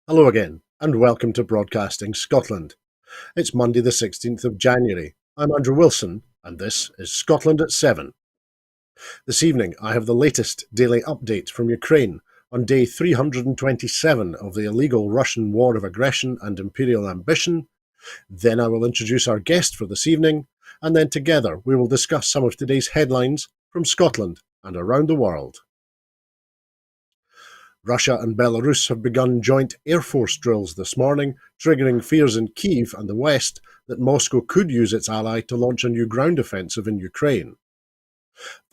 Hello again, and welcome to Broadcasting Scotland. It's Monday the 16th of January. I'm Andrew Wilson, and this is Scotland at 7. This evening I have the latest daily update from Ukraine on day 327 of the illegal Russian war of aggression and imperial ambition. Then I will introduce our guest for this evening, and then together we will discuss some of today's headlines from Scotland and around the world. Russia and Belarus have begun joint Air Force drills this morning, triggering fears in Kyiv and the West that Moscow could use its ally to launch a new ground offensive in Ukraine.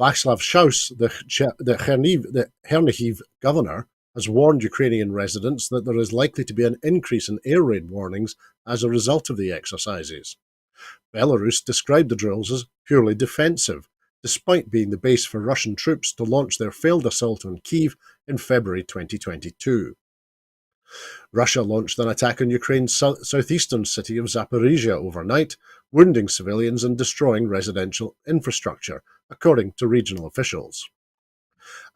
Václav Klaus, the Chernihiv governor, has warned Ukrainian residents that there is likely to be an increase in air raid warnings as a result of the exercises. Belarus described the drills as purely defensive, despite being the base for Russian troops to launch their failed assault on Kyiv in February 2022. Russia launched an attack on Ukraine's southeastern city of Zaporizhia overnight, wounding civilians and destroying residential infrastructure, according to regional officials.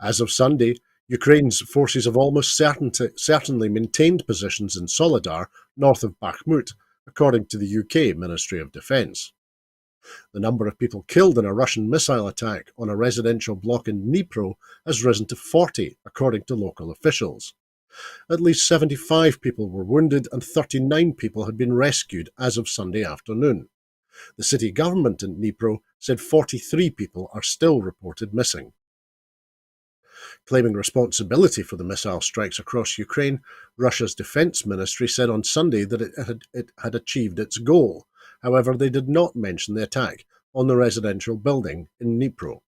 As of Sunday, Ukraine's forces have almost certainly maintained positions in Soledar, north of Bakhmut, according to the UK Ministry of Defence. The number of people killed in a Russian missile attack on a residential block in Dnipro has risen to 40, according to local officials. At least 75 people were wounded and 39 people had been rescued as of Sunday afternoon. The city government in Dnipro said 43 people are still reported missing. Claiming responsibility for the missile strikes across Ukraine, Russia's defense ministry said on Sunday that it had achieved its goal. However, they did not mention the attack on the residential building in Dnipro.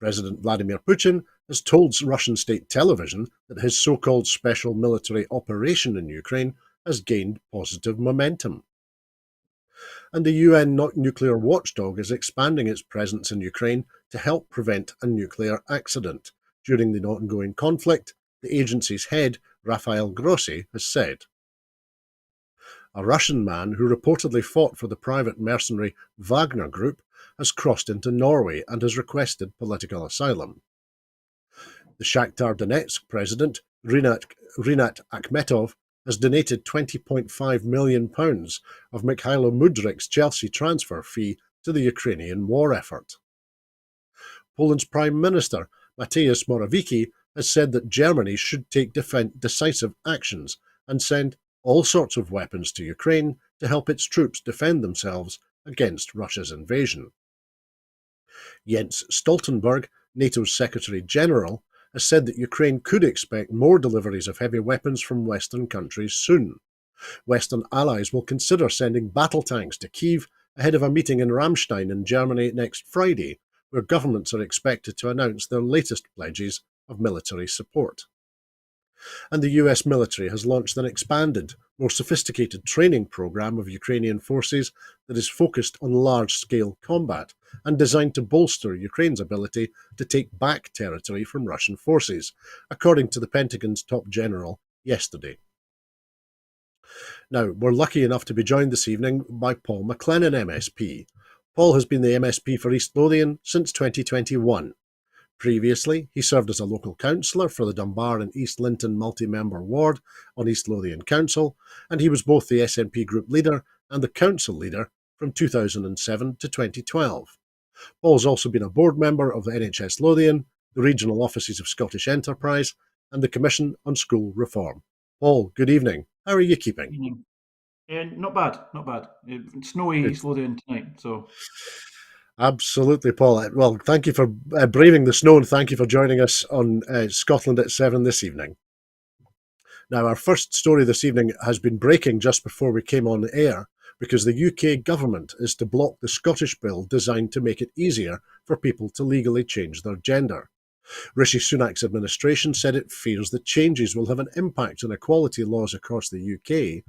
President Vladimir Putin has told Russian state television that his so-called special military operation in Ukraine has gained positive momentum. And the UN nuclear watchdog is expanding its presence in Ukraine to help prevent a nuclear accident. During the ongoing conflict, the agency's head, Rafael Grossi, has said. A Russian man who reportedly fought for the private mercenary Wagner Group has crossed into Norway and has requested political asylum. The Shakhtar Donetsk president, Rinat Akhmetov, has donated £20.5 million of Mikhailo Mudrik's Chelsea transfer fee to the Ukrainian war effort. Poland's Prime Minister, Mateusz Morawiecki, has said that Germany should take decisive actions and send all sorts of weapons to Ukraine to help its troops defend themselves against Russia's invasion. Jens Stoltenberg, NATO's Secretary-General, has said that Ukraine could expect more deliveries of heavy weapons from Western countries soon. Western allies will consider sending battle tanks to Kyiv ahead of a meeting in Ramstein in Germany next Friday, where governments are expected to announce their latest pledges of military support. And the US military has launched an expanded, more sophisticated training program of Ukrainian forces that is focused on large-scale combat and designed to bolster Ukraine's ability to take back territory from Russian forces, according to the Pentagon's top general yesterday. Now, we're lucky enough to be joined this evening by Paul McLennan MSP. Paul has been the MSP for East Lothian since 2021. Previously, he served as a local councillor for the Dunbar and East Linton multi-member ward on East Lothian Council, and he was both the SNP group leader and the council leader from 2007 to 2012. Paul's also been a board member of the NHS Lothian, the regional offices of Scottish Enterprise, and the Commission on School Reform. Paul, good evening. How are you keeping? Evening. Not bad, not bad. It's snowy Good. East Lothian tonight, so. Absolutely, Paul. Well, thank you for braving the snow and thank you for joining us on Scotland at 7 this evening. Now, our first story this evening has been breaking just before we came on the air because the UK government is to block the Scottish bill designed to make it easier for people to legally change their gender. Rishi Sunak's administration said it fears that changes will have an impact on equality laws across the UK.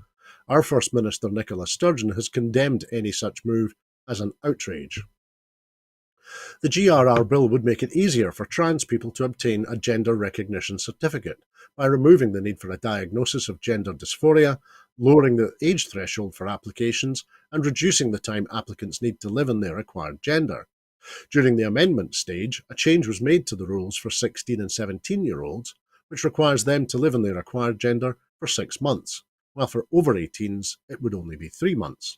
Our First Minister, Nicola Sturgeon, has condemned any such move as an outrage. The GRR bill would make it easier for trans people to obtain a gender recognition certificate by removing the need for a diagnosis of gender dysphoria, lowering the age threshold for applications, and reducing the time applicants need to live in their acquired gender. During the amendment stage, a change was made to the rules for 16 and 17-year-olds, which requires them to live in their acquired gender for 6 months, while for over 18s it would only be 3 months.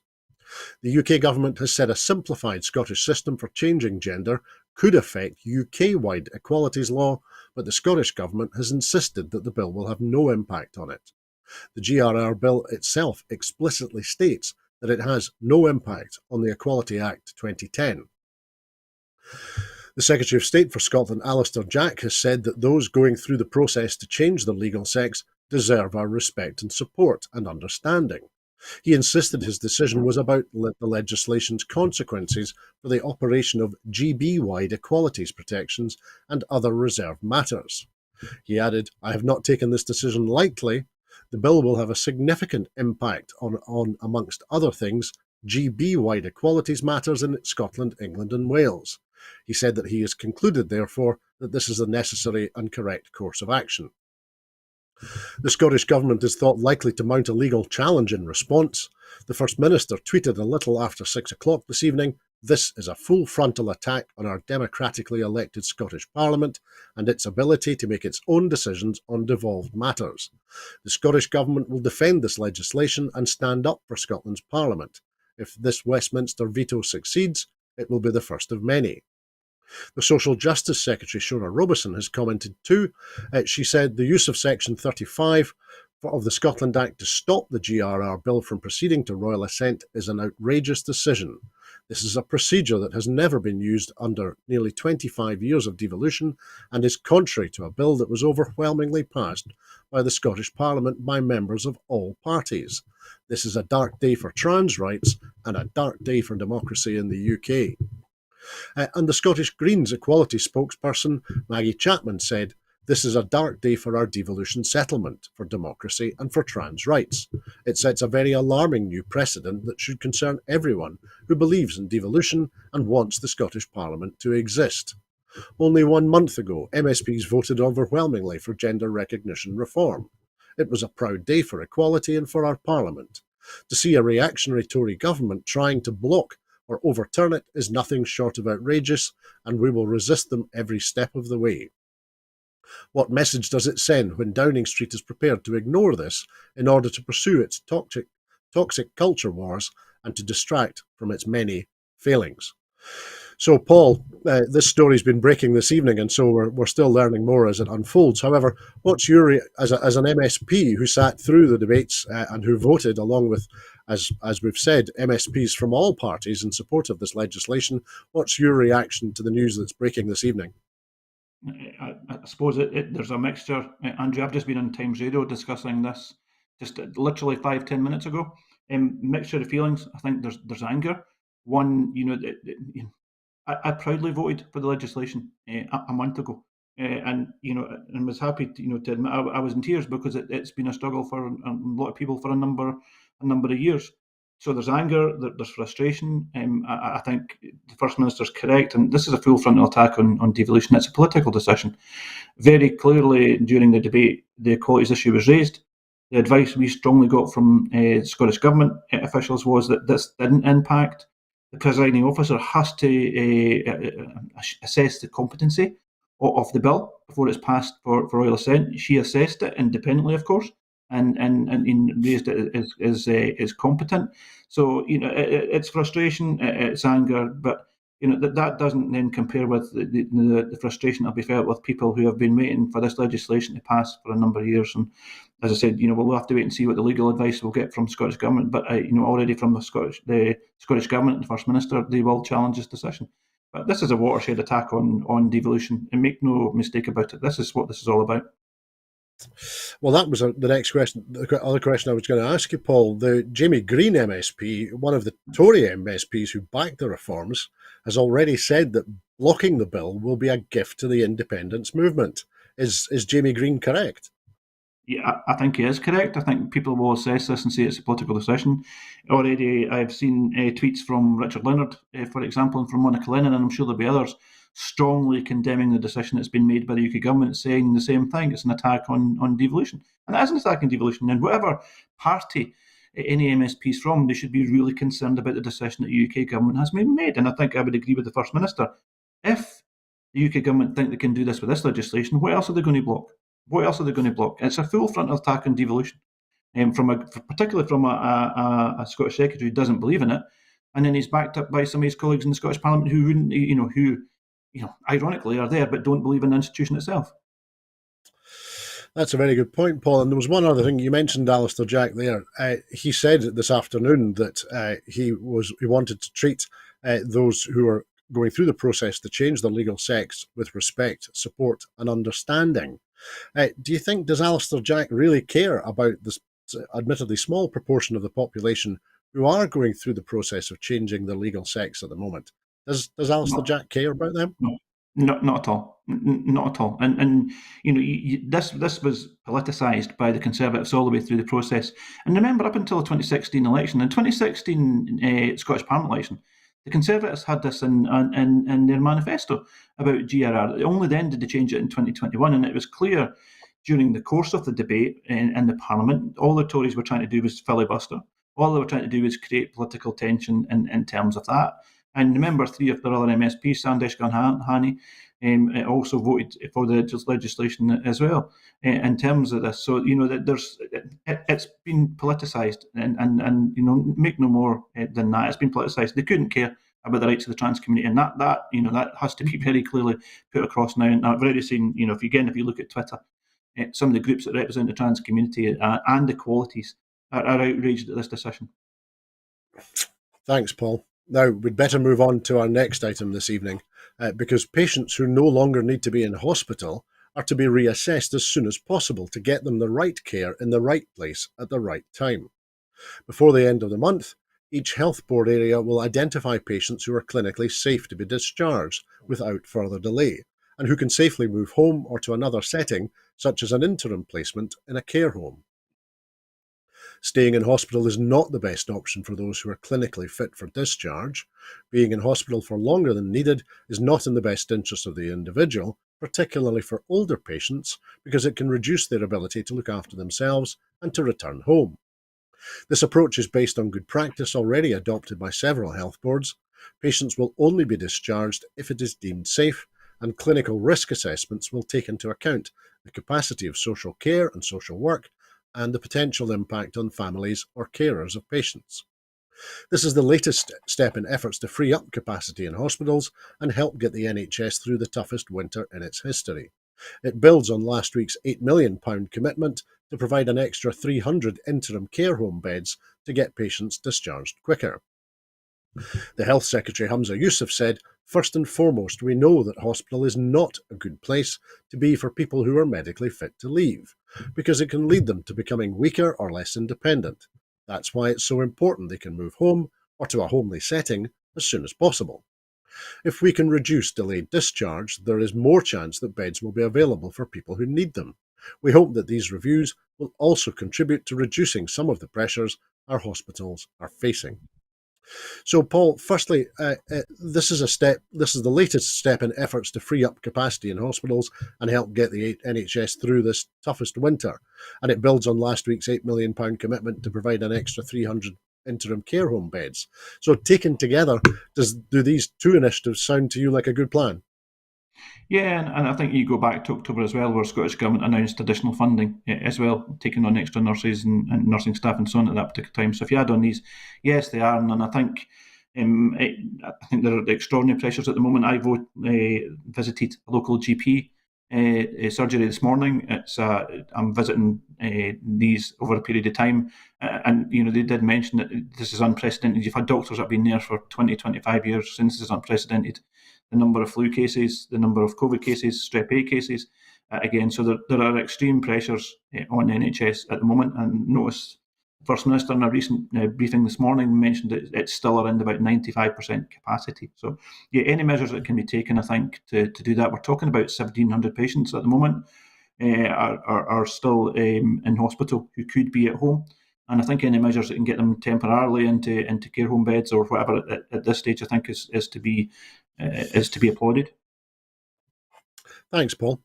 The UK government has said a simplified Scottish system for changing gender could affect UK-wide equalities law, but the Scottish government has insisted that the bill will have no impact on it. The GRR bill itself explicitly states that it has no impact on the Equality Act 2010. The Secretary of State for Scotland, Alistair Jack, has said that those going through the process to change their legal sex deserve our respect and support and understanding. He insisted his decision was about the legislation's consequences for the operation of GB-wide equalities protections and other reserved matters. He added, "I have not taken this decision lightly. The bill will have a significant impact on amongst other things, GB-wide equalities matters in Scotland, England and Wales." He said that he has concluded, therefore, that this is a necessary and correct course of action. The Scottish Government is thought likely to mount a legal challenge in response. The First Minister tweeted a little after 6 o'clock this evening, "This is a full frontal attack on our democratically elected Scottish Parliament and its ability to make its own decisions on devolved matters. The Scottish Government will defend this legislation and stand up for Scotland's Parliament. If this Westminster veto succeeds, it will be the first of many." The Social Justice Secretary, Shona Robeson, has commented too. She said the use of Section 35 of the Scotland Act to stop the GRR bill from proceeding to royal assent is an outrageous decision. This is a procedure that has never been used under nearly 25 years of devolution and is contrary to a bill that was overwhelmingly passed by the Scottish Parliament by members of all parties. This is a dark day for trans rights and a dark day for democracy in the UK. And the Scottish Greens equality spokesperson, Maggie Chapman, said, "This is a dark day for our devolution settlement, for democracy and for trans rights. It sets a very alarming new precedent that should concern everyone who believes in devolution and wants the Scottish Parliament to exist." Only 1 month ago, MSPs voted overwhelmingly for gender recognition reform. It was a proud day for equality and for our Parliament. To see a reactionary Tory government trying to block or overturn it is nothing short of outrageous, and we will resist them every step of the way. What message does it send when Downing Street is prepared to ignore this in order to pursue its toxic culture wars and to distract from its many failings? So, Paul, this story's been breaking this evening, and so we're still learning more as it unfolds. However, what's your, as an MSP who sat through the debates and who voted along with, as we've said, MSPs from all parties in support of this legislation, what's your reaction to the news that's breaking this evening? I suppose there's a mixture. Andrew, I've just been on Times Radio discussing this just literally 5-10 minutes ago. Mixture of feelings. I think there's anger. One, I proudly voted for the legislation a month ago, and was happy to admit I was in tears because it's been a struggle for a lot of people for a number of years. So there's anger, there's frustration. I think the First Minister's correct, and this is a full frontal attack on devolution. It's a political decision. Very clearly during the debate, the equalities issue was raised. The advice we strongly got from Scottish Government officials was that this didn't impact. The presiding officer has to assess the competency of the bill before it's passed for royal assent. She assessed it independently, of course, and raised it as competent. So it's frustration, it's anger, but that doesn't then compare with the frustration that'll be felt with people who have been waiting for this legislation to pass for a number of years. And as I said, we'll have to wait and see what the legal advice we'll get from Scottish Government. But already from the Scottish Government and the First Minister, they will challenge this decision. But this is a watershed attack on devolution, and make no mistake about it. This is what this is all about. Well, that was the next question. The other question I was going to ask you, Paul. The Jamie Green MSP, one of the Tory MSPs who backed the reforms, has already said that blocking the bill will be a gift to the independence movement. Is Jamie Green correct? Yeah, I think he is correct. I think people will assess this and say it's a political decision. Already, I've seen tweets from Richard Leonard, for example, and from McLennan, and I'm sure there'll be others, strongly condemning the decision that's been made by the UK government, saying the same thing. It's an attack on devolution. And it is an attack on devolution. And whatever party any MSP is from, they should be really concerned about the decision that the UK government has made. And I think I would agree with the First Minister. If the UK government think they can do this with this legislation, what else are they going to block? What else are they going to block? It's a full frontal attack on devolution. particularly from a Scottish secretary who doesn't believe in it, and then he's backed up by some of his colleagues in the Scottish Parliament who wouldn't, ironically are there but don't believe in the institution itself. That's a very good point, Paul. And there was one other thing you mentioned, Alistair Jack. There, he said this afternoon that he wanted to treat those who are going through the process to change their legal sex with respect, support, and understanding. Do you think does Alistair Jack really care about this admittedly small proportion of the population who are going through the process of changing their legal sex at the moment? Does Alistair No, Jack care about them? no, not at all. Not at all. And this was politicised by the Conservatives all the way through the process. And remember, up until the 2016 election, in 2016 Scottish Parliament election, the Conservatives had this in their manifesto about GRR. Only then did they change it in 2021, and it was clear during the course of the debate in the Parliament, all the Tories were trying to do was filibuster. All they were trying to do was create political tension in terms of that. And remember, three of their other MSPs, Sandesh Ghanani, also voted for the legislation as well in terms of this. So it's been politicised, and make no more than that. It's been politicised. They couldn't care about the rights of the trans community, and that has to be very clearly put across now. And I've already seen, if you look at Twitter, some of the groups that represent the trans community and equalities are outraged at this decision. Thanks, Paul. Now, we'd better move on to our next item this evening, because patients who no longer need to be in hospital are to be reassessed as soon as possible to get them the right care in the right place at the right time. Before the end of the month, each health board area will identify patients who are clinically safe to be discharged without further delay, and who can safely move home or to another setting, such as an interim placement in a care home. Staying in hospital is not the best option for those who are clinically fit for discharge. Being in hospital for longer than needed is not in the best interest of the individual, particularly for older patients, because it can reduce their ability to look after themselves and to return home. This approach is based on good practice already adopted by several health boards. Patients will only be discharged if it is deemed safe, and clinical risk assessments will take into account the capacity of social care and social work and the potential impact on families or carers of patients. This is the latest step in efforts to free up capacity in hospitals and help get the NHS through the toughest winter in its history. It builds on last week's £8 million commitment to provide an extra 300 interim care home beds to get patients discharged quicker. The Health Secretary Hamza Yusuf said, "First and foremost, we know that hospital is not a good place to be for people who are medically fit to leave, because it can lead them to becoming weaker or less independent. That's why it's so important they can move home or to a homely setting as soon as possible. If we can reduce delayed discharge, there is more chance that beds will be available for people who need them. We hope that these reviews will also contribute to reducing some of the pressures our hospitals are facing." So, Paul, firstly, this is the latest step in efforts to free up capacity in hospitals and help get the NHS through this toughest winter. And it builds on last week's £8 million commitment to provide an extra 300 interim care home beds. So, taken together, do these two initiatives sound to you like a good plan? Yeah, and I think you go back to October as well, where Scottish Government announced additional funding as well, taking on extra nurses and nursing staff and so on at that particular time. So if you add on these, yes, they are, and I think I think there are extraordinary pressures at the moment. I visited a local GP surgery this morning. I'm visiting these over a period of time, and they did mention that this is unprecedented. You've had doctors that have been there for 20, 25 years. Since this is unprecedented, the number of flu cases, the number of COVID cases, strep A cases, again. So there are extreme pressures on the NHS at the moment. And notice the First Minister in a recent briefing this morning mentioned that it's still around about 95% capacity. So yeah, any measures that can be taken, I think, to do that. We're talking about 1,700 patients at the moment are still in hospital who could be at home. And I think any measures that can get them temporarily into care home beds or whatever at this stage, I think is to be applauded. Thanks, Paul.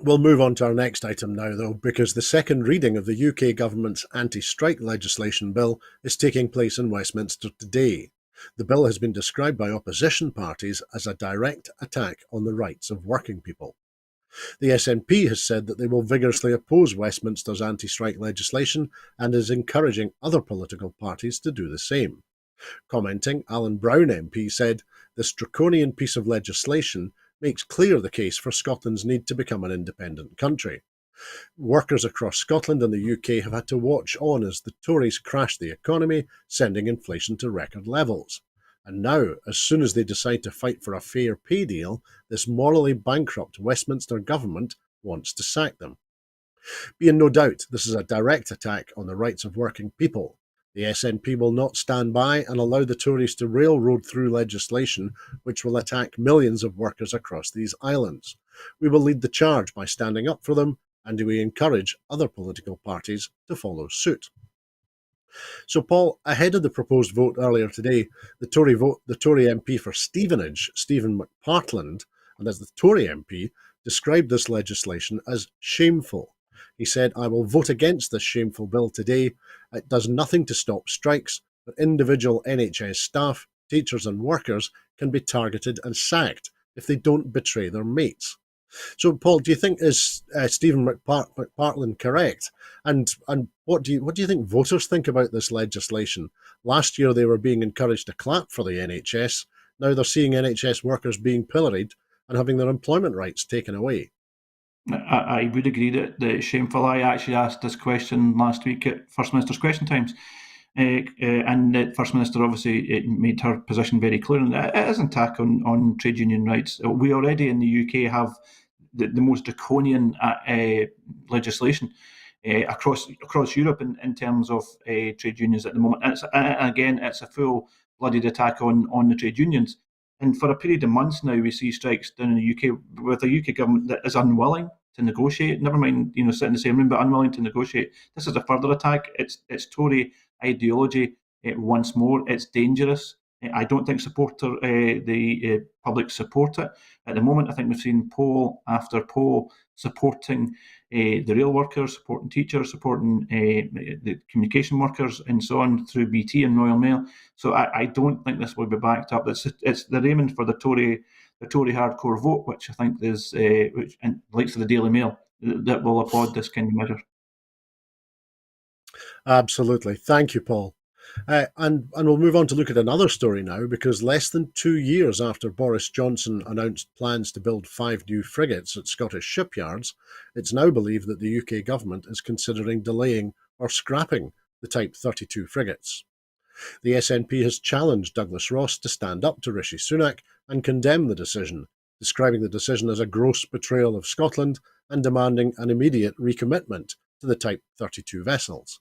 We'll move on to our next item now, though, because the second reading of the UK government's anti-strike legislation bill is taking place in Westminster today. The bill has been described by opposition parties as a direct attack on the rights of working people. The SNP has said that they will vigorously oppose Westminster's anti-strike legislation and is encouraging other political parties to do the same. Commenting, Alan Brown MP said, "This draconian piece of legislation makes clear the case for Scotland's need to become an independent country. Workers across Scotland and the UK have had to watch on as the Tories crash the economy, sending inflation to record levels. And now, as soon as they decide to fight for a fair pay deal, this morally bankrupt Westminster government wants to sack them." Be in no doubt, this is a direct attack on the rights of working people. The SNP will not stand by and allow the Tories to railroad through legislation which will attack millions of workers across these islands. We will lead the charge by standing up for them, and we encourage other political parties to follow suit. So, Paul, ahead of the proposed vote earlier today, the Tory MP for Stevenage, Stephen McPartland, and as the Tory MP, described this legislation as shameful. He said, "I will vote against this shameful bill today. It does nothing to stop strikes, but individual NHS staff, teachers and workers can be targeted and sacked if they don't betray their mates." So, Paul, do you think is Stephen McPartland correct? And what do you think voters think about this legislation? Last year they were being encouraged to clap for the NHS. Now they're seeing NHS workers being pilloried and having their employment rights taken away. I would agree that it's shameful. I actually asked this question last week at First Minister's Question Times. And the First Minister obviously made her position very clear, and it is an attack on trade union rights. We already in the UK have the most draconian legislation across Europe in terms of trade unions at the moment. And again, it's a full-blooded attack on the trade unions. And for a period of months now, we see strikes down in the UK with a UK government that is unwilling to negotiate. Never mind, sit in the same room, but unwilling to negotiate. This is a further attack. It's Tory ideology once more. It's dangerous. I don't think the public support it at the moment. I think we've seen poll after poll supporting the rail workers, supporting teachers, supporting the communication workers, and so on through BT and Royal Mail. So I don't think this will be backed up. It's they're aiming for the Tory hardcore vote, which I think is which and likes of the Daily Mail that will applaud this kind of measure. Absolutely. Thank you, Paul. And we'll move on to look at another story now, because less than 2 years after Boris Johnson announced plans to build 5 new frigates at Scottish shipyards, it's now believed that the UK government is considering delaying or scrapping the Type 32 frigates. The SNP has challenged Douglas Ross to stand up to Rishi Sunak and condemn the decision, describing the decision as a gross betrayal of Scotland and demanding an immediate recommitment to the Type 32 vessels.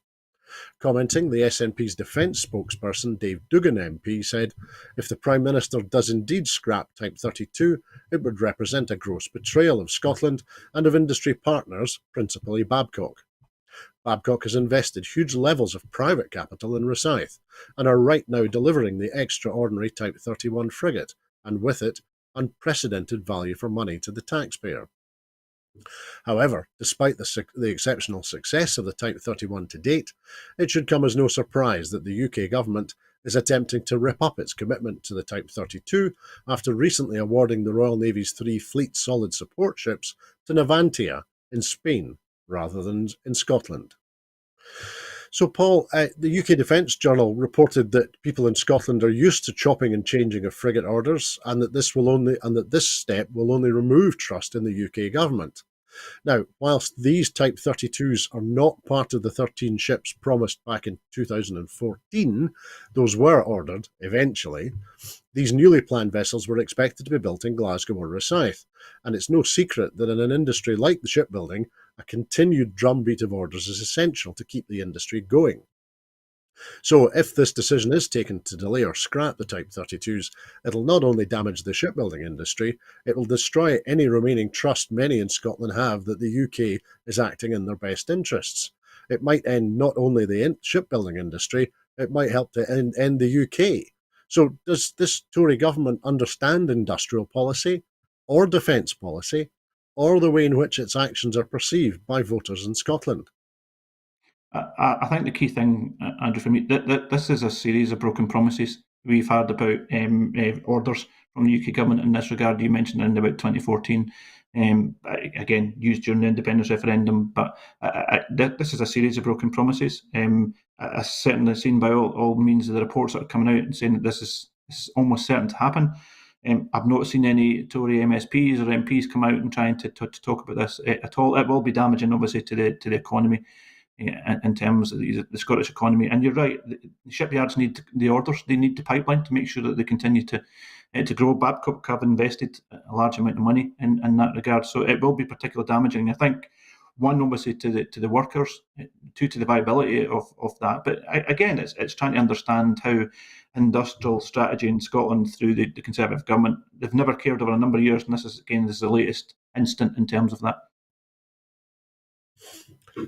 Commenting, the SNP's defence spokesperson Dave Duggan MP said, "If the Prime Minister does indeed scrap Type 32, it would represent a gross betrayal of Scotland and of industry partners, principally Babcock. Babcock has invested huge levels of private capital in Rosyth and are right now delivering the extraordinary Type 31 frigate, and with it, unprecedented value for money to the taxpayer." However, despite the exceptional success of the Type 31 to date, it should come as no surprise that the UK government is attempting to rip up its commitment to the Type 32 after recently awarding the Royal Navy's 3 Fleet Solid Support ships to Navantia in Spain rather than in Scotland. So, Paul, the UK Defence Journal reported that people in Scotland are used to chopping and changing of frigate orders, and that this step will only remove trust in the UK government. Now, whilst these Type 32s are not part of the 13 ships promised back in 2014, those were ordered eventually. These newly planned vessels were expected to be built in Glasgow or Rosyth, and it's no secret that in an industry like the shipbuilding, a continued drumbeat of orders is essential to keep the industry going. So if this decision is taken to delay or scrap the Type 32s, it'll not only damage the shipbuilding industry, it will destroy any remaining trust many in Scotland have that the UK is acting in their best interests. It might end not only the shipbuilding industry, it might help to end the UK. So does this Tory government understand industrial policy, or defence policy, or the way in which its actions are perceived by voters in Scotland? I think the key thing, Andrew, for me, that this is a series of broken promises we've had about orders from the UK government in this regard. You mentioned in about 2014 again, used during the independence referendum. But this is a series of broken promises. I've certainly seen by all means of the reports that are coming out and saying that this is almost certain to happen. I've not seen any Tory MSPs or MPs come out and trying to talk about this at all. It will be damaging, obviously, to the economy in terms of the Scottish economy. And you're right, the shipyards need the orders, they need the pipeline to make sure that they continue to grow. Babcock have invested a large amount of money in that regard, so it will be particularly damaging. I think one, obviously, to the workers, two, to the viability of that. But again, it's trying to understand how industrial strategy in Scotland through the Conservative government, they've never cared over a number of years, and this is the latest instant in terms of that.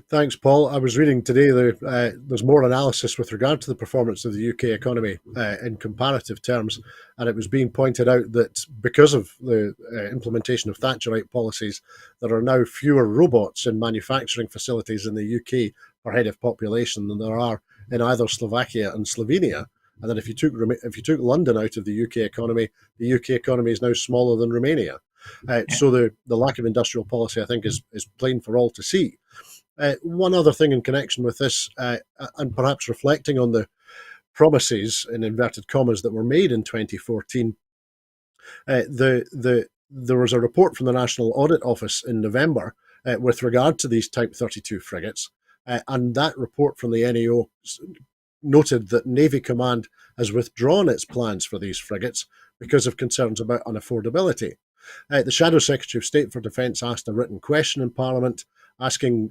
Thanks, Paul. I was reading today there's more analysis with regard to the performance of the UK economy in comparative terms, and it was being pointed out that because of the implementation of Thatcherite policies, there are now fewer robots in manufacturing facilities in the UK per head of population than there are in either Slovakia and Slovenia. And then if you took London out of the UK economy, the UK economy is now smaller than Romania. So the lack of industrial policy, I think, is plain for all to see. One other thing in connection with this, and perhaps reflecting on the promises, in inverted commas, that were made in 2014, there was a report from the National Audit Office in November with regard to these Type 32 frigates, and that report from the NAO noted that Navy Command has withdrawn its plans for these frigates because of concerns about unaffordability. The Shadow Secretary of State for Defence asked a written question in Parliament asking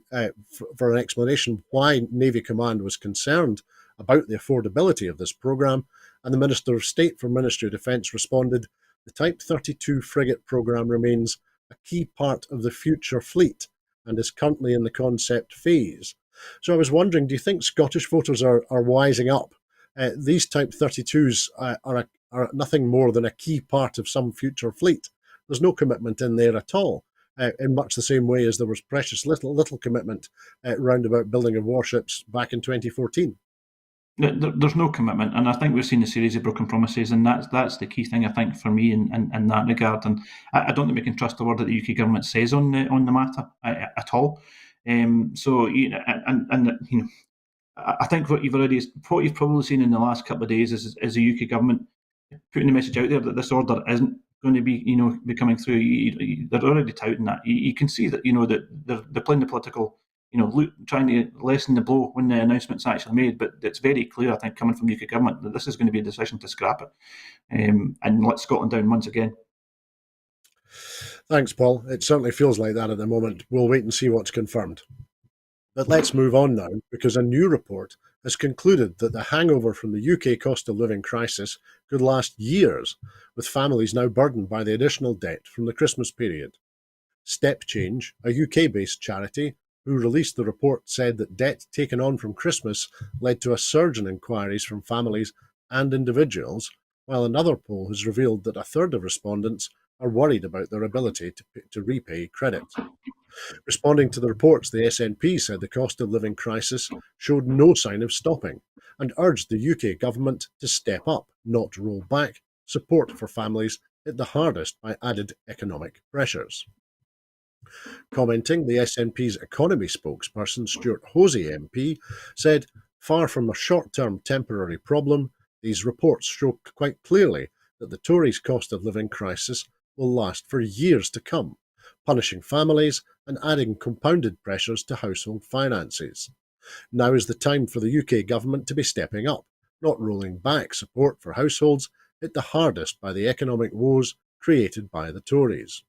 for an explanation why Navy Command was concerned about the affordability of this programme, and the Minister of State for Ministry of Defence responded, "The Type 32 frigate programme remains a key part of the future fleet and is currently in the concept phase." So I was wondering, do you think Scottish voters are wising up? These Type 32s are nothing more than a key part of some future fleet. There's no commitment in there at all. In much the same way as there was precious little commitment round about building of warships back in 2014. There's no commitment, and I think we've seen a series of broken promises, and that's the key thing, I think, for me in that regard. And I don't think we can trust a word that the UK government says on the matter at all. So I think what you've probably seen in the last couple of days is the UK government putting the message out there that this order isn't going to be coming through. They're already touting that. You can see that that they're playing the political, trying to lessen the blow when the announcement's actually made. But it's very clear, I think, coming from UK government, that this is going to be a decision to scrap it and let Scotland down once again. Thanks, Paul. It certainly feels like that at the moment. We'll wait and see what's confirmed. But let's move on now, because a new report has concluded that the hangover from the UK cost of living crisis could last years, with families now burdened by the additional debt from the Christmas period. Step Change, a UK-based charity who released the report, said that debt taken on from Christmas led to a surge in inquiries from families and individuals, while another poll has revealed that a third of respondents are worried about their ability to repay credit. Responding to the reports, the SNP said the cost of living crisis showed no sign of stopping and urged the UK government to step up, not roll back, support for families hit the hardest by added economic pressures. Commenting, the SNP's economy spokesperson, Stuart Hosey MP, said, "Far from a short-term temporary problem, these reports show quite clearly that the Tories' cost of living crisis will last for years to come, punishing families and adding compounded pressures to household finances. Now is the time for the UK government to be stepping up, not rolling back support for households hit the hardest by the economic woes created by the Tories."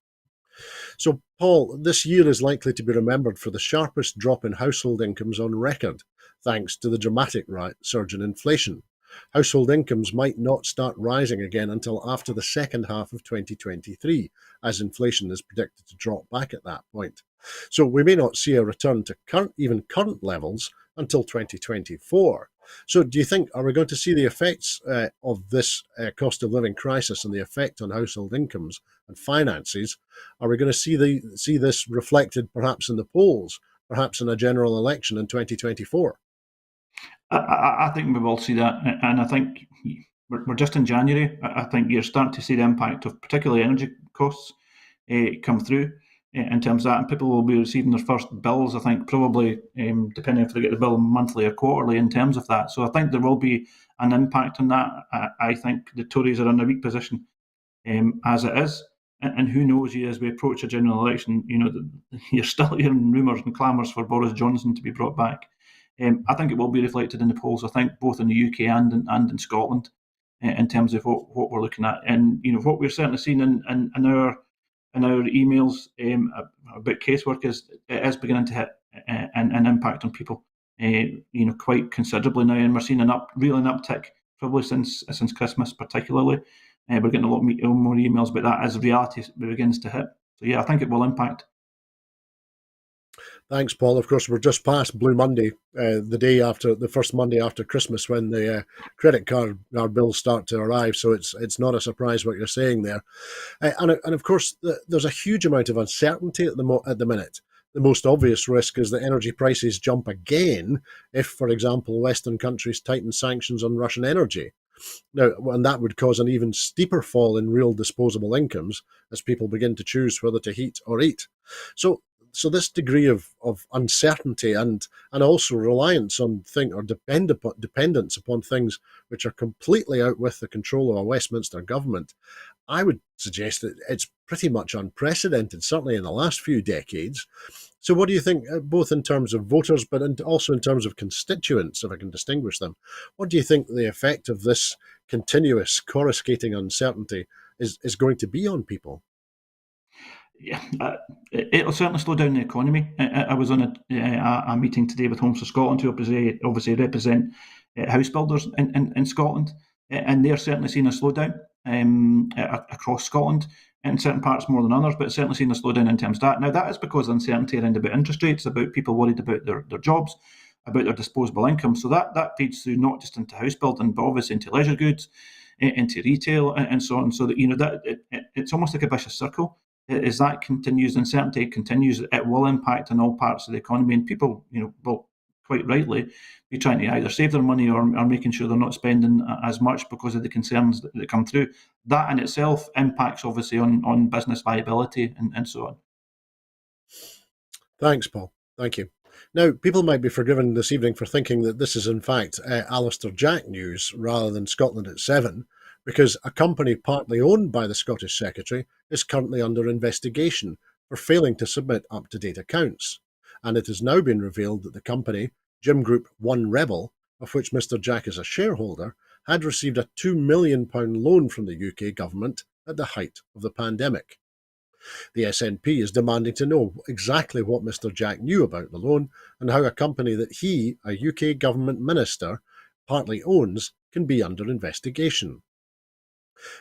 So, Paul, this year is likely to be remembered for the sharpest drop in household incomes on record, thanks to the dramatic surge in inflation. Household incomes might not start rising again until after the second half of 2023, as inflation is predicted to drop back at that point. So we may not see a return to current levels until 2024. So do you think, are we going to see the effects of this cost of living crisis and the effect on household incomes and finances? Are we going to see this reflected perhaps in the polls, perhaps in a general election in 2024? I think we will see that, and I think we're just in January. I think you're starting to see the impact of particularly energy costs come through. in terms of that, and people will be receiving their first bills, I think, probably depending if they get the bill monthly or quarterly in terms of that. So I think there will be an impact on that. I think the Tories are in a weak position as it is. And who knows, as we approach a general election, you're still hearing rumours and clamours for Boris Johnson to be brought back. I think it will be reflected in the polls. I think both in the UK and in Scotland, in terms of what we're looking at, and what we're certainly seeing in our emails about casework is it is beginning to hit an impact on people, quite considerably now, and we're seeing an uptick probably since Christmas, particularly. We're getting a lot more emails about that as reality begins to hit. So yeah, I think it will impact. Thanks, Paul. Of course, we're just past Blue Monday, the first Monday after Christmas, when the credit card our bills start to arrive. So it's not a surprise what you're saying there, and of course there's a huge amount of uncertainty at the minute. The most obvious risk is that energy prices jump again if, for example, Western countries tighten sanctions on Russian energy. Now, and that would cause an even steeper fall in real disposable incomes as people begin to choose whether to heat or eat. So this degree of uncertainty and also reliance on dependence upon things which are completely out with the control of a Westminster government, I would suggest that it's pretty much unprecedented, certainly in the last few decades. So what do you think, both in terms of voters, but also in terms of constituents, if I can distinguish them? What do you think the effect of this continuous coruscating uncertainty is going to be on people? Yeah, it'll certainly slow down the economy. I was on a meeting today with Homes for Scotland, who obviously represent house builders in Scotland, and they're certainly seeing a slowdown across Scotland, in certain parts more than others, but certainly seeing a slowdown in terms of that. Now, that is because of uncertainty around about interest rates, about people worried about their jobs, about their disposable income. So that feeds through not just into house building, but obviously into leisure goods, into retail, and so on. So that it's almost like a vicious circle. As that continues, uncertainty continues, it will impact on all parts of the economy, and people, will quite rightly be trying to either save their money or making sure they're not spending as much because of the concerns that come through. That in itself impacts obviously on business viability and so on. Thanks, Paul. Thank you. Now, people might be forgiven this evening for thinking that this is in fact Alistair Jack news rather than Scotland at 7, because a company partly owned by the Scottish Secretary is currently under investigation for failing to submit up-to-date accounts. And it has now been revealed that the company, Gym Group One Rebel, of which Mr Jack is a shareholder, had received a £2 million loan from the UK government at the height of the pandemic. The SNP is demanding to know exactly what Mr Jack knew about the loan and how a company that he, a UK government minister, partly owns, can be under investigation.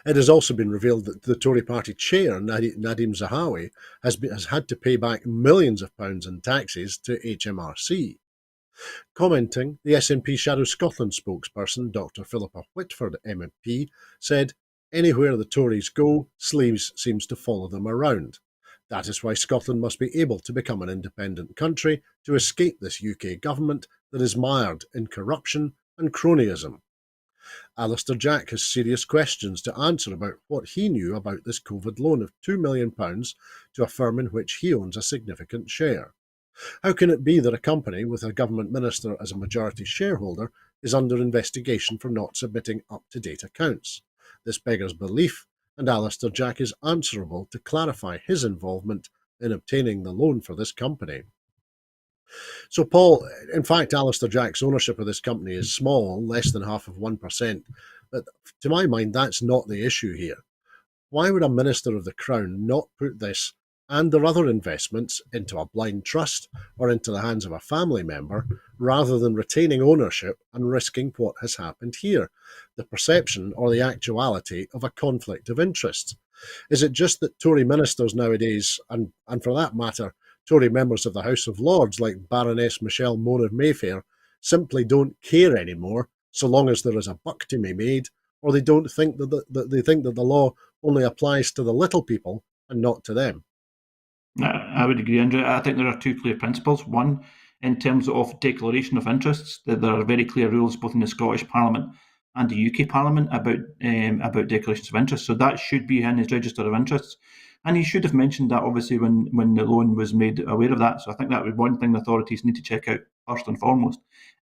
It has also been revealed that the Tory party chair, Nadim Zahawi, has had to pay back millions of pounds in taxes to HMRC. Commenting, the SNP Shadow Scotland spokesperson, Dr Philippa Whitford MP, said, "Anywhere the Tories go, Sleeves seems to follow them around. That is why Scotland must be able to become an independent country to escape this UK government that is mired in corruption and cronyism." Alistair Jack has serious questions to answer about what he knew about this COVID loan of £2 million to a firm in which he owns a significant share. How can it be that a company with a government minister as a majority shareholder is under investigation for not submitting up-to-date accounts? This beggars belief, and Alistair Jack is answerable to clarify his involvement in obtaining the loan for this company. So, Paul, in fact, Alistair Jack's ownership of this company is small, less than half of 1%. But to my mind, that's not the issue here. Why would a Minister of the Crown not put this and their other investments into a blind trust or into the hands of a family member rather than retaining ownership and risking what has happened here, the perception or the actuality of a conflict of interest? Is it just that Tory ministers nowadays, and for that matter, Tory members of the House of Lords like Baroness Michelle Mona Mayfair, simply don't care anymore so long as there is a buck to be made, or they don't think that they think that the law only applies to the little people and not to them? I would agree, Andrew. I think there are two clear principles. One, in terms of declaration of interests, that there are very clear rules both in the Scottish Parliament and the UK Parliament about declarations of interest. So that should be in his register of interests. And he should have mentioned that, obviously, when the loan was made aware of that. So I think that would be one thing the authorities need to check out first and foremost.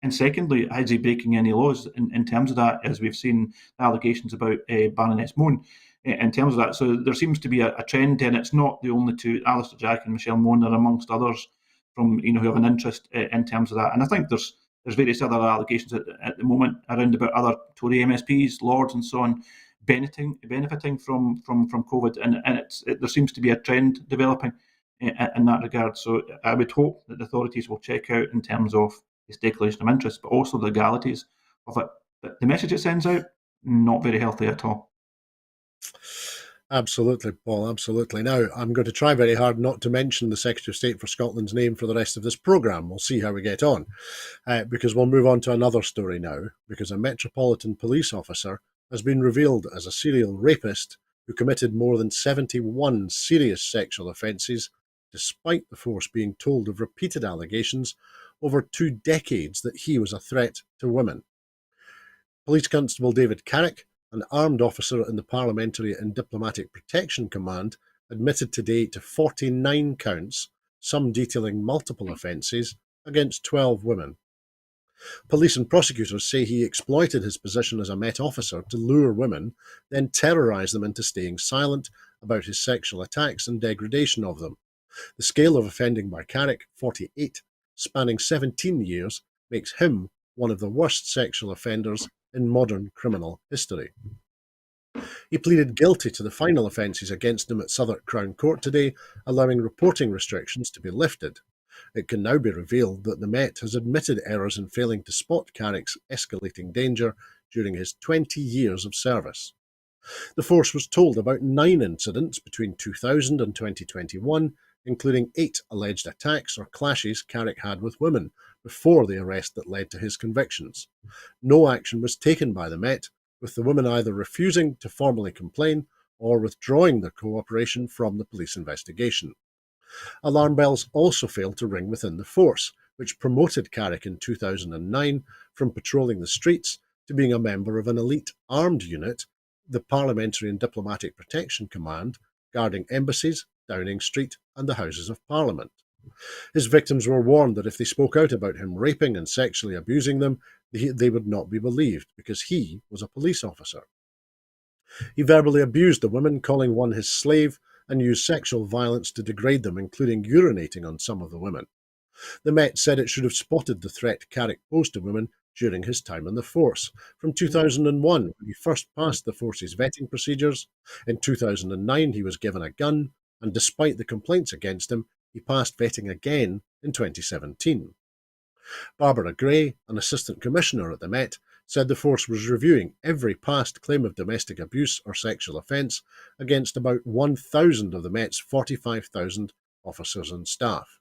And secondly, is he breaking any laws in terms of that, as we've seen the allegations about Baroness Moan in terms of that? So there seems to be a trend, and it's not the only two. Alistair Jack and Michelle Moan are amongst others from who have an interest in terms of that. And I think there's various other allegations at the moment around about other Tory MSPs, Lords, and so on, benefiting from COVID, and there seems to be a trend developing in that regard. So I would hope that the authorities will check out in terms of his declaration of interest, but also the legalities of it. But the message it sends out, not very healthy at all. Absolutely, Paul, absolutely. Now, I'm going to try very hard not to mention the Secretary of State for Scotland's name for the rest of this programme. We'll see how we get on, because we'll move on to another story now, because a Metropolitan Police officer has been revealed as a serial rapist who committed more than 71 serious sexual offences, despite the force being told of repeated allegations over 2 decades that he was a threat to women. Police Constable David Carrick, an armed officer in the Parliamentary and Diplomatic Protection Command, admitted today to 49 counts, some detailing multiple offences, against 12 women. Police and prosecutors say he exploited his position as a Met officer to lure women, then terrorise them into staying silent about his sexual attacks and degradation of them. The scale of offending by Carrick, 48, spanning 17 years, makes him one of the worst sexual offenders in modern criminal history. He pleaded guilty to the final offences against him at Southwark Crown Court today, allowing reporting restrictions to be lifted. It can now be revealed that the Met has admitted errors in failing to spot Carrick's escalating danger during his 20 years of service. The force was told about 9 incidents between 2000 and 2021, including 8 alleged attacks or clashes Carrick had with women before the arrest that led to his convictions. No action was taken by the Met, with the women either refusing to formally complain or withdrawing their cooperation from the police investigation. Alarm bells also failed to ring within the force, which promoted Carrick in 2009 from patrolling the streets to being a member of an elite armed unit, the Parliamentary and Diplomatic Protection Command, guarding embassies, Downing Street, and the Houses of Parliament. His victims were warned that if they spoke out about him raping and sexually abusing them, they would not be believed because he was a police officer. He verbally abused the women, calling one his slave, and used sexual violence to degrade them, including urinating on some of the women. The Met said it should have spotted the threat Carrick posed to women during his time in the force. From 2001, when he first passed the force's vetting procedures. In 2009, he was given a gun, and despite the complaints against him, he passed vetting again in 2017. Barbara Gray, an assistant commissioner at the Met, said the force was reviewing every past claim of domestic abuse or sexual offence against about 1,000 of the Met's 45,000 officers and staff.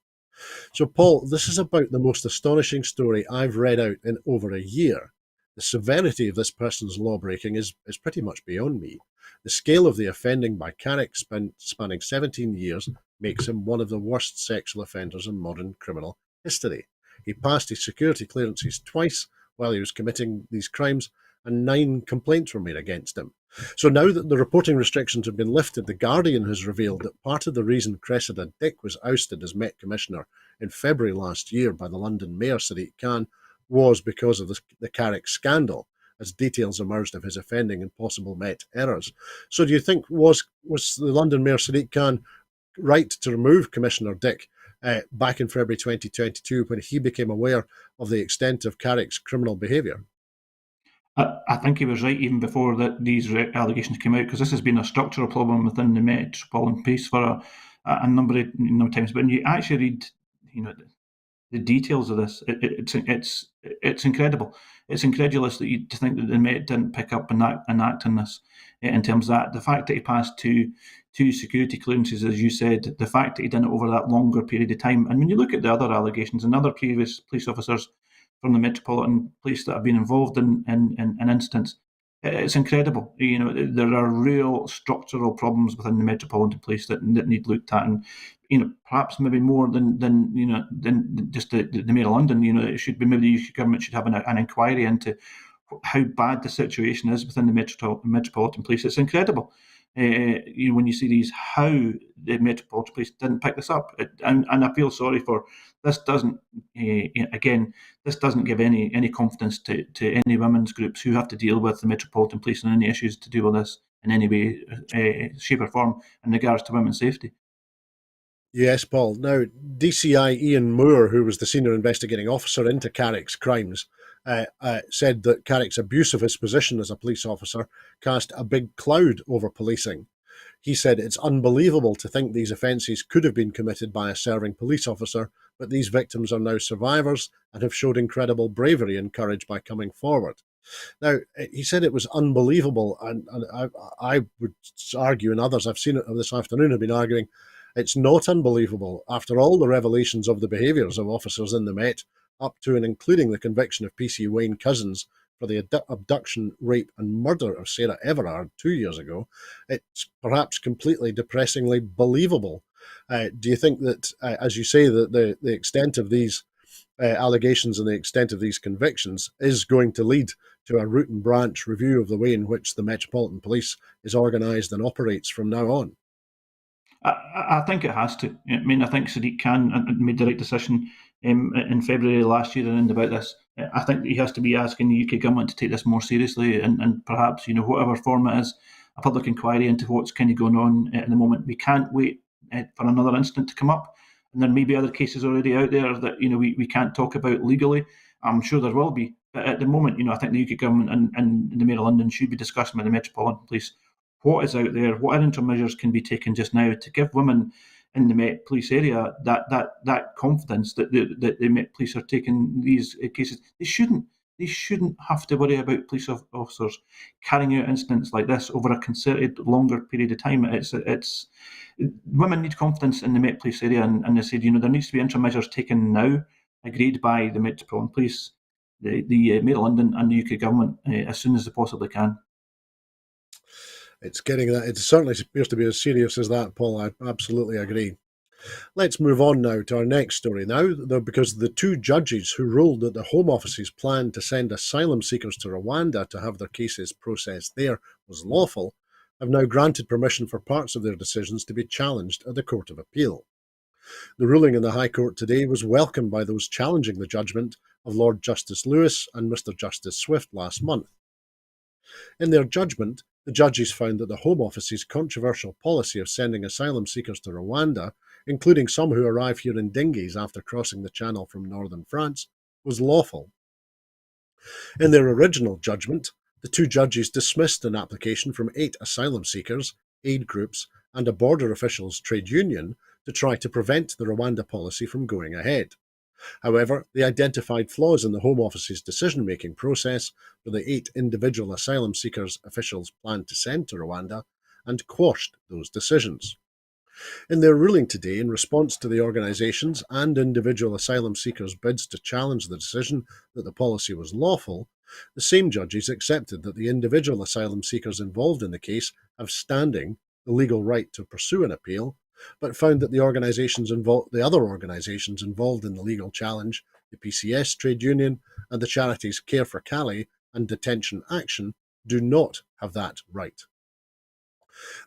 So, Paul, this is about the most astonishing story I've read out in over a year. The severity of this person's law-breaking is pretty much beyond me. The scale of the offending by Carrick spanning 17 years makes him one of the worst sexual offenders in modern criminal history. He passed his security clearances twice while he was committing these crimes, and 9 complaints were made against him. So now that the reporting restrictions have been lifted, The Guardian has revealed that part of the reason Cressida Dick was ousted as Met Commissioner in February last year by the London Mayor Sadiq Khan was because of the Carrick scandal, as details emerged of his offending and possible Met errors. So do you think was the London Mayor Sadiq Khan right to remove Commissioner Dick back in February 2022 when he became aware of the extent of Carrick's criminal behaviour? I think he was right even before these allegations came out, because this has been a structural problem within the Metropolitan Police for a number of times. But when you actually read, the details of this, it's incredible. It's incredulous to think that the Met didn't pick up and act on this. In terms of that, the fact that he passed two security clearances, as you said, the fact that he did it over that longer period of time, and when you look at the other allegations and other previous police officers from the Metropolitan Police that have been involved in incidents, it's incredible. There are real structural problems within the Metropolitan Police that need looked at, and perhaps maybe more than just the Mayor of London. It should be, maybe the government should have an inquiry into how bad the situation is within the Metropolitan Police. It's incredible. when you see these, how the Metropolitan Police didn't pick this up, and I feel sorry for this. Doesn't again, this doesn't give any confidence to any women's groups who have to deal with the Metropolitan Police and any issues to do with this in any way, shape, or form in regards to women's safety. Yes, Paul. Now, DCI Ian Moore, who was the senior investigating officer into Carrick's crimes, said that Carrick's abuse of his position as a police officer cast a big cloud over policing. He said it's unbelievable to think these offences could have been committed by a serving police officer, but these victims are now survivors and have showed incredible bravery and courage by coming forward. Now, he said it was unbelievable, and I would argue, and others I've seen it this afternoon have been arguing, it's not unbelievable. After all the revelations of the behaviours of officers in the Met, up to and including the conviction of PC Wayne Couzens for the abduction, rape, and murder of Sarah Everard 2 years ago, it's perhaps completely depressingly believable. Do you think that, as you say, that the extent of these allegations and the extent of these convictions is going to lead to a root and branch review of the way in which the Metropolitan Police is organised and operates from now on? I think it has to. I mean, I think Sadiq Khan made the right decision in February last year and about this. I think he has to be asking the UK government to take this more seriously, and perhaps, whatever form it is, a public inquiry into what's kind of going on at the moment. We can't wait for another incident to come up, and there may be other cases already out there that we can't talk about legally. I'm sure there will be, but at the moment, I think the UK government and the Mayor of London should be discussing with the Metropolitan Police what is out there, what interim measures can be taken just now to give women in the Met Police area that confidence that the Met Police are taking these cases. They shouldn't have to worry about police officers carrying out incidents like this over a concerted longer period of time. It's women need confidence in the Met Police area, and they said there needs to be interim measures taken now, agreed by the Metropolitan Police, the Mayor of London, and the UK government as soon as they possibly can. It's getting that. It certainly appears to be as serious as that, Paul. I absolutely agree. Let's move on now to our next story now, because the two judges who ruled that the Home Office's plan to send asylum seekers to Rwanda to have their cases processed there was lawful, have now granted permission for parts of their decisions to be challenged at the Court of Appeal. The ruling in the High Court today was welcomed by those challenging the judgment of Lord Justice Lewis and Mr Justice Swift last month. In their judgment, the judges found that the Home Office's controversial policy of sending asylum seekers to Rwanda, including some who arrive here in dinghies after crossing the Channel from northern France, was lawful. In their original judgment, the two judges dismissed an application from 8 asylum seekers, aid groups, and a border officials' trade union to try to prevent the Rwanda policy from going ahead. However, they identified flaws in the Home Office's decision-making process for the 8 individual asylum seekers officials planned to send to Rwanda and quashed those decisions. In their ruling today, in response to the organisations and individual asylum seekers' bids to challenge the decision that the policy was lawful, the same judges accepted that the individual asylum seekers involved in the case have standing, the legal right to pursue an appeal, but found that the other organisations involved in the legal challenge, the PCS trade union and the charities Care for Calais and Detention Action, do not have that right.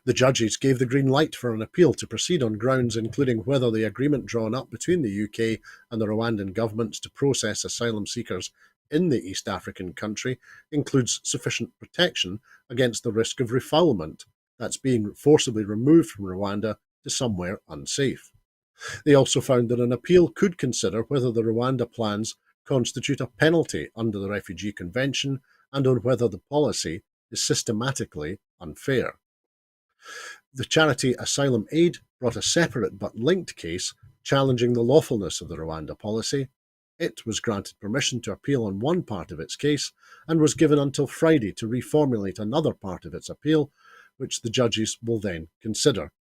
The judges gave the green light for an appeal to proceed on grounds including whether the agreement drawn up between the UK and the Rwandan governments to process asylum seekers in the East African country includes sufficient protection against the risk of refoulement, that's being forcibly removed from Rwanda to somewhere unsafe. They also found that an appeal could consider whether the Rwanda plans constitute a penalty under the Refugee Convention and on whether the policy is systematically unfair. The charity Asylum Aid brought a separate but linked case challenging the lawfulness of the Rwanda policy. It was granted permission to appeal on one part of its case and was given until Friday to reformulate another part of its appeal, which the judges will then consider.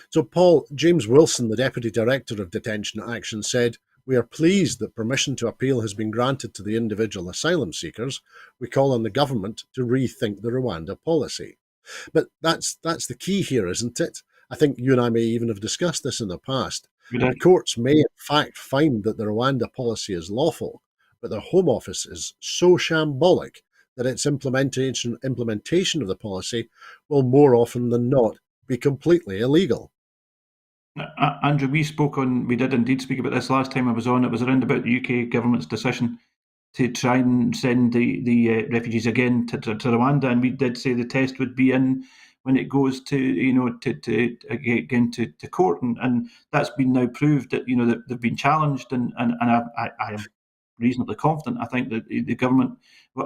So, Paul, James Wilson, the Deputy Director of Detention Action, said, "We are pleased that permission to appeal has been granted to the individual asylum seekers. We call on the government to rethink the Rwanda policy." But that's the key here, isn't it? I think you and I may even have discussed this in the past. The courts may in fact find that the Rwanda policy is lawful, but the Home Office is so shambolic that its implementation of the policy will more often than not be completely illegal. Andrew, we did indeed speak about this last time I was on. It was around about the UK government's decision to try and send the refugees again to Rwanda, and we did say the test would be in when it goes to to again to court, and that's been now proved that that they've been challenged, and I am reasonably confident. I think that the government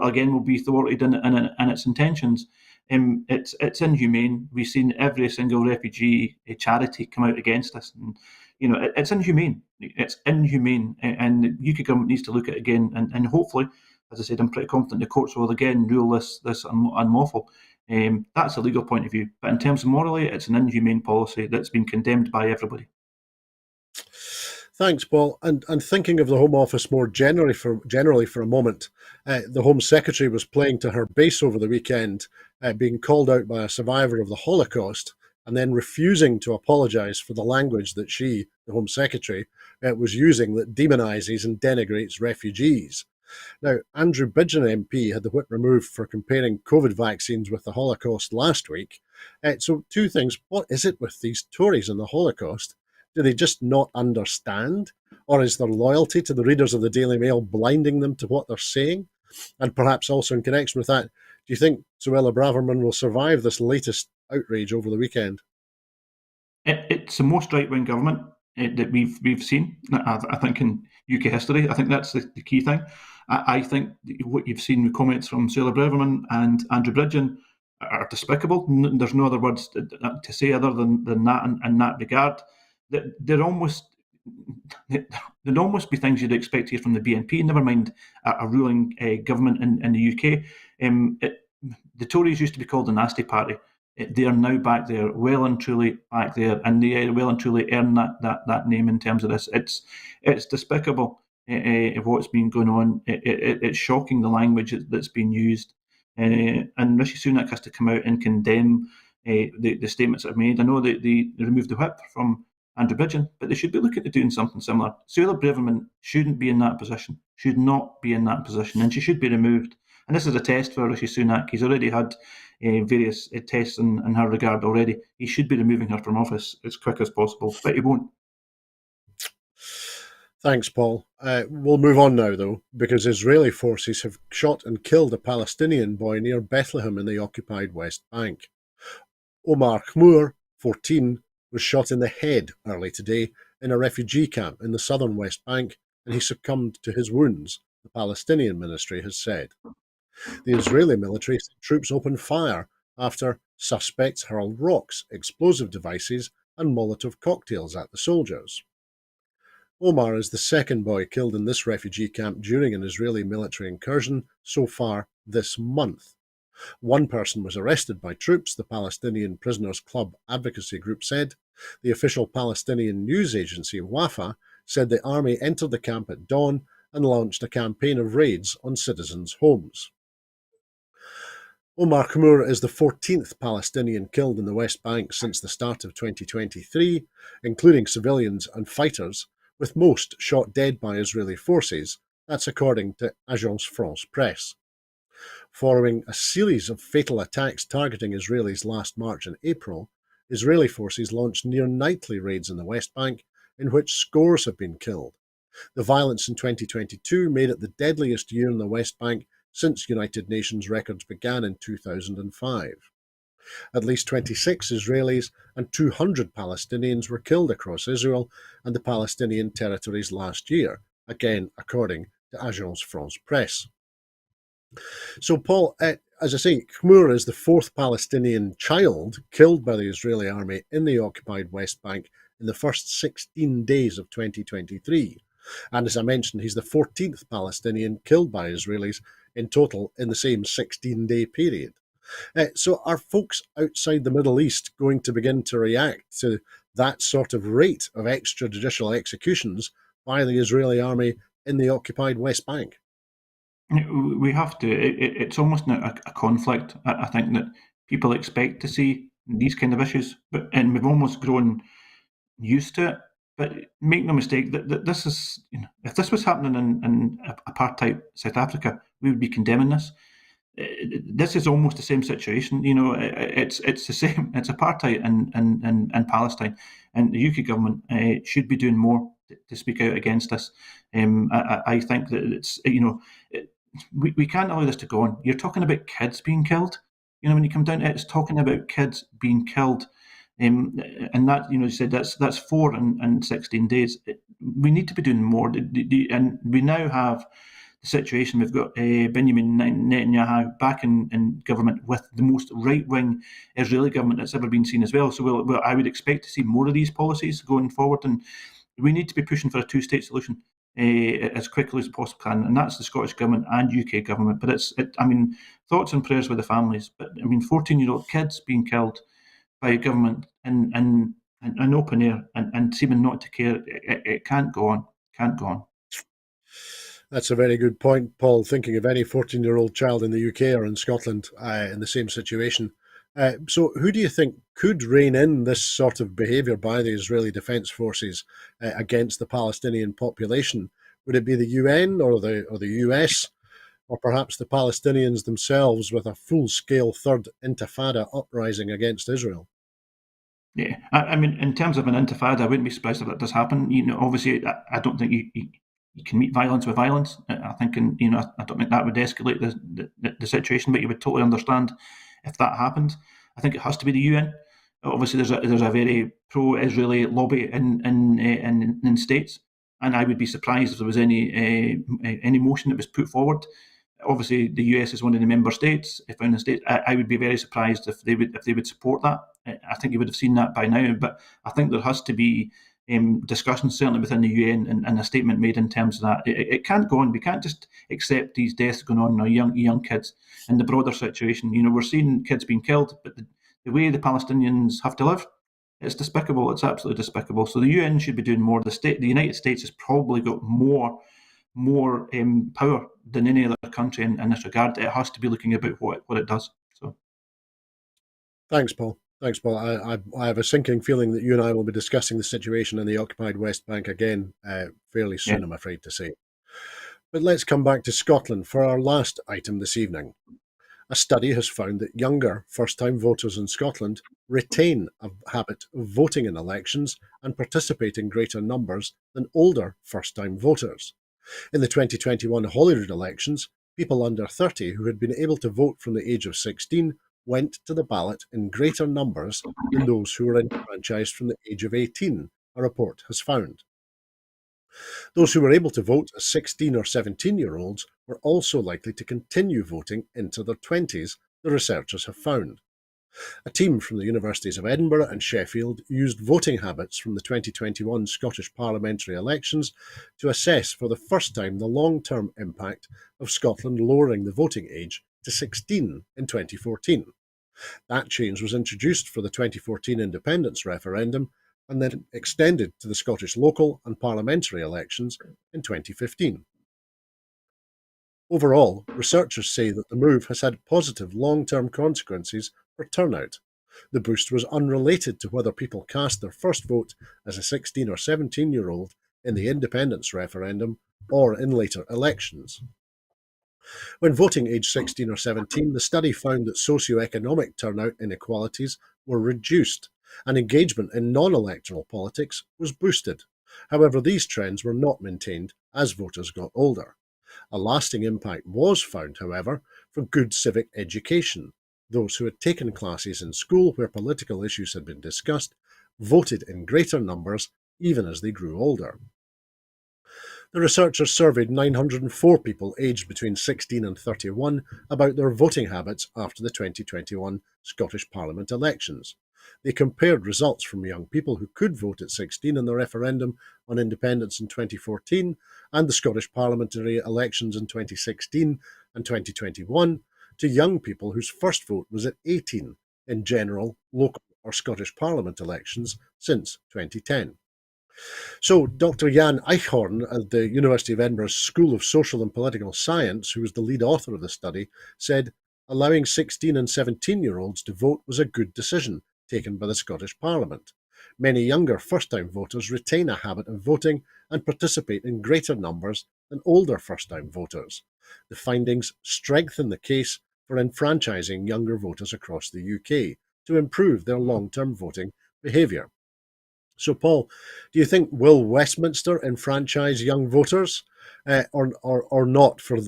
again will be thwarted in its intentions. It's inhumane. We've seen every single refugee charity come out against us, and it's inhumane. It's inhumane, and the UK government needs to look at it again, and hopefully, as I said, I'm pretty confident the courts will again rule this unlawful. That's a legal point of view, but in terms of morally, it's an inhumane policy that's been condemned by everybody. Thanks, Paul. And thinking of the Home Office more generally for a moment, the Home Secretary was playing to her base over the weekend, being called out by a survivor of the Holocaust, and then refusing to apologise for the language that she, the Home Secretary, was using that demonises and denigrates refugees. Now, Andrew Bidgen MP had the whip removed for comparing COVID vaccines with the Holocaust last week. So, two things. What is it with these Tories and the Holocaust? Do they just not understand? Or is their loyalty to the readers of the Daily Mail blinding them to what they're saying? And perhaps also in connection with that, do you think Suella Braverman will survive this latest outrage over the weekend? It's the most right-wing government that we've seen. I think in UK history. I think that's the key thing. I think what you've seen with comments from Suella Braverman and Andrew Bridgen are despicable. There's no other words to say other than that in that regard. They're almost they'd almost be things you'd expect here from the BNP. Never mind a ruling government in the UK. The Tories used to be called the nasty party. They are now back there, well and truly back there, and they well and truly earn that name in terms of this. It's despicable of what's been going on. It's shocking the language that's been used, and Rishi Sunak has to come out and condemn the statements that are made. I know that they removed the whip from Andrew Bridgen, but they should be looking at doing something similar. Suella Braverman shouldn't be in that position, should not be in that position, and she should be removed. And this is a test for Rishi Sunak. He's already had various tests in her regard already. He should be removing her from office as quick as possible, but he won't. Thanks, Paul. We'll move on now, though, because Israeli forces have shot and killed a Palestinian boy near Bethlehem in the occupied West Bank. Omar Khmour, 14, was shot in the head early today in a refugee camp in the southern West Bank, and he succumbed to his wounds, the Palestinian ministry has said. The Israeli military said troops opened fire after suspects hurled rocks, explosive devices, and Molotov cocktails at the soldiers. Omar is the second boy killed in this refugee camp during an Israeli military incursion so far this month. One person was arrested by troops, the Palestinian Prisoners Club advocacy group said. The official Palestinian news agency, Wafa, said the army entered the camp at dawn and launched a campaign of raids on citizens' homes. Omar Khmour is the 14th Palestinian killed in the West Bank since the start of 2023, including civilians and fighters, with most shot dead by Israeli forces. That's according to Agence France Presse. Following a series of fatal attacks targeting Israelis last March and April, Israeli forces launched near-nightly raids in the West Bank, in which scores have been killed. The violence in 2022 made it the deadliest year in the West Bank since United Nations records began in 2005. At least 26 Israelis and 200 Palestinians were killed across Israel and the Palestinian territories last year, again according to Agence France Presse. So, Paul, as I say, Khmour is the fourth Palestinian child killed by the Israeli army in the occupied West Bank in the first 16 days of 2023. And as I mentioned, he's the 14th Palestinian killed by Israelis in total in the same 16-day period. So are folks outside the Middle East going to begin to react to that sort of rate of extrajudicial executions by the Israeli army in the occupied West Bank? We have to. It's almost not a conflict. I think that people expect to see these kind of issues, and we've almost grown used to it. But make no mistake that this is, if this was happening in apartheid South Africa, we would be condemning this. This is almost the same situation. It's the same. It's apartheid in Palestine, and the UK government should be doing more to speak out against this. I think that we can't allow this to go on. You're talking about kids being killed. When you come down to it, it's talking about kids being killed. And that, you said that's 4 in 16 days. We need to be doing more. And we now have the situation. We've got Benjamin Netanyahu back in government with the most right-wing Israeli government that's ever been seen as well. So I would expect to see more of these policies going forward, and we need to be pushing for a two-state solution as quickly as possible can, and that's the Scottish government and UK government. But thoughts and prayers with the families. But 14-year-old kids being killed by government in open air and seeming not to care. It can't go on. Can't go on. That's a very good point, Paul. Thinking of any 14-year-old child in the UK or in Scotland in the same situation. So who do you think could rein in this sort of behaviour by the Israeli Defence Forces against the Palestinian population? Would it be the UN or the US, or perhaps the Palestinians themselves with a full-scale third intifada uprising against Israel? Yeah, in terms of an intifada, I wouldn't be surprised if that does happen. Obviously, I don't think you can meet violence with violence. I think, I don't think that would escalate the situation, but you would totally understand if that happened. I think it has to be the UN. Obviously, there's a very pro-Israeli lobby in states, and I would be surprised if there was any motion that was put forward. Obviously, the US is one of the member states. If in the state, I would be very surprised if they would support that. I think you would have seen that by now. But I think there has to be discussions, certainly within the UN, and a statement made in terms of that. It can't go on. We can't just accept these deaths going on now, young kids. In the broader situation, we're seeing kids being killed, but the way the Palestinians have to live, it's despicable. It's absolutely despicable. So the UN should be doing more. The United States has probably got more power than any other country in this regard. It has to be looking about what it does. So, Thanks, Paul. Thanks, Paul. I have a sinking feeling that you and I will be discussing the situation in the occupied West Bank again fairly soon, yeah. I'm afraid to say. But let's come back to Scotland for our last item this evening. A study has found that younger first-time voters in Scotland retain a habit of voting in elections and participate in greater numbers than older first-time voters. In the 2021 Holyrood elections, people under 30 who had been able to vote from the age of 16 went to the ballot in greater numbers than those who were enfranchised from the age of 18, a report has found. Those who were able to vote as 16 or 17-year-olds were also likely to continue voting into their 20s, the researchers have found. A team from the Universities of Edinburgh and Sheffield used voting habits from the 2021 Scottish parliamentary elections to assess for the first time the long-term impact of Scotland lowering the voting age to 16 in 2014. That change was introduced for the 2014 independence referendum and then extended to the Scottish local and parliamentary elections in 2015. Overall, researchers say that the move has had positive long-term consequences for turnout. The boost was unrelated to whether people cast their first vote as a 16 or 17-year-old in the independence referendum or in later elections. When voting age 16 or 17, the study found that socio-economic turnout inequalities were reduced and engagement in non-electoral politics was boosted. However, these trends were not maintained as voters got older. A lasting impact was found, however, for good civic education. Those who had taken classes in school where political issues had been discussed voted in greater numbers even as they grew older. The researchers surveyed 904 people aged between 16 and 31 about their voting habits after the 2021 Scottish Parliament elections. They compared results from young people who could vote at 16 in the referendum on independence in 2014 and the Scottish parliamentary elections in 2016 and 2021 to young people whose first vote was at 18 in general, local or Scottish Parliament elections since 2010. So, Dr. Jan Eichhorn at the University of Edinburgh's School of Social and Political Science, who was the lead author of the study, said allowing 16 and 17-year-olds to vote was a good decision taken by the Scottish Parliament. Many younger first-time voters retain a habit of voting and participate in greater numbers than older first-time voters. The findings strengthen the case for enfranchising younger voters across the UK to improve their long-term voting behaviour. So, Paul, do you think will Westminster enfranchise young voters or not for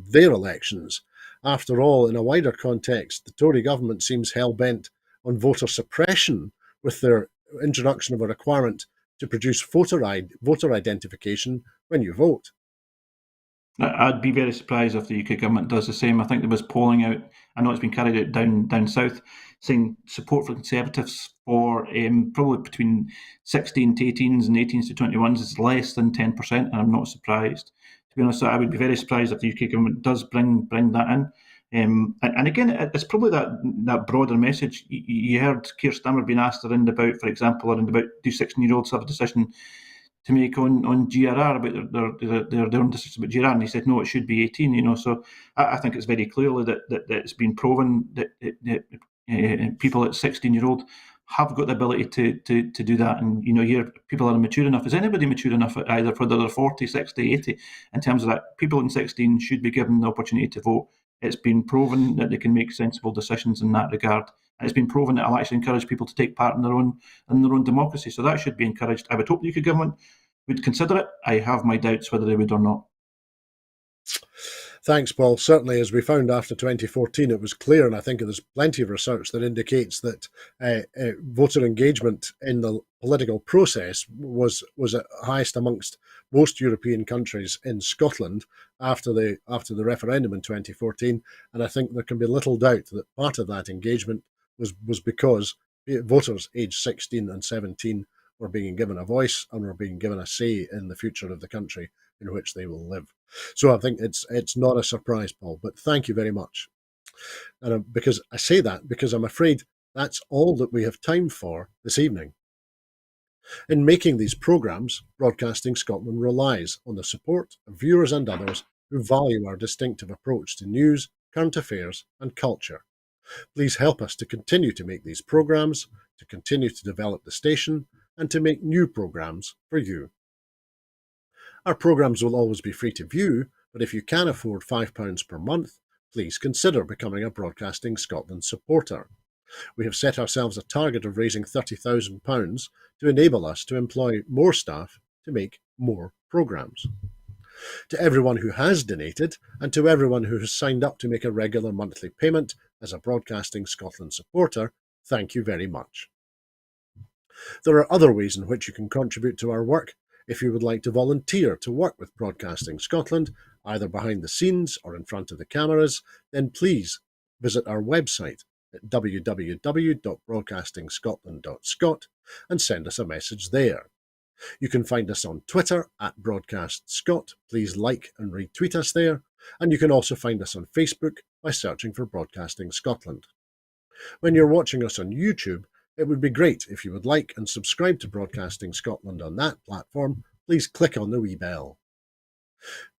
their elections? After all, in a wider context, the Tory government seems hell-bent on voter suppression with their introduction of a requirement to produce voter identification when you vote. I'd be very surprised if the UK government does the same. I think there was polling out. I know it's been carried out down south, saying support for Conservatives for probably between 16 to 18s and 18s to 21s is less than 10%, and I'm not surprised. To be honest, I would be very surprised if the UK government does bring that in. And again, it's probably that broader message. You heard Keir Starmer being asked around about, for example, around about do 16-year-olds have a decision to make on GRR about their own decisions about GRR, and he said no, it should be 18. So I think it's very clearly that it's been proven that people at 16-year-old have got the ability to do that, and here people are mature enough. Is anybody mature enough either whether they're 40, 60, 80 in terms of that? People in 16 should be given the opportunity to vote. It's been proven that they can make sensible decisions in that regard. And it's been proven that it'll actually encourage people to take part in their own democracy. So that should be encouraged. I would hope the UK government would consider it. I have my doubts whether they would or not. Thanks, Paul. Certainly, as we found after 2014, it was clear, and I think there's plenty of research that indicates that voter engagement in the political process was at highest amongst most European countries in Scotland after the referendum in 2014. And I think there can be little doubt that part of that engagement was because voters aged 16 and 17 were being given a voice and were being given a say in the future of the country in which they will live. So I think it's not a surprise, Paul, but thank you very much. And because I say that because I'm afraid that's all that we have time for this evening. In making these programmes, Broadcasting Scotland relies on the support of viewers and others who value our distinctive approach to news, current affairs and culture. Please help us to continue to make these programmes, to continue to develop the station, and to make new programmes for you. Our programmes will always be free to view, but if you can afford £5 per month, please consider becoming a Broadcasting Scotland supporter. We have set ourselves a target of raising £30,000 to enable us to employ more staff to make more programmes. To everyone who has donated, and to everyone who has signed up to make a regular monthly payment as a Broadcasting Scotland supporter, thank you very much. There are other ways in which you can contribute to our work. If you would like to volunteer to work with Broadcasting Scotland, either behind the scenes or in front of the cameras, then please visit our website at www.broadcastingscotland.scot and send us a message there. You can find us on Twitter at BroadcastScot. Please like and retweet us there. And you can also find us on Facebook by searching for Broadcasting Scotland. When you're watching us on YouTube, it would be great if you would like and subscribe to Broadcasting Scotland on that platform. Please click on the wee bell.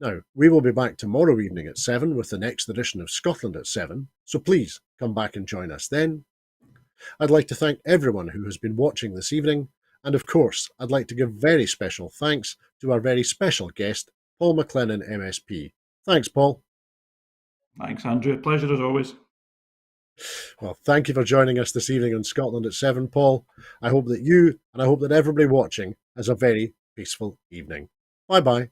Now, we will be back tomorrow evening at 7 with the next edition of Scotland at 7, so please come back and join us then. I'd like to thank everyone who has been watching this evening, and of course, I'd like to give very special thanks to our very special guest, Paul McLennan, MSP. Thanks, Paul. Thanks, Andrew. Pleasure as always. Well, thank you for joining us this evening on Scotland at 7, Paul. I hope that you and I hope that everybody watching has a very peaceful evening. Bye-bye.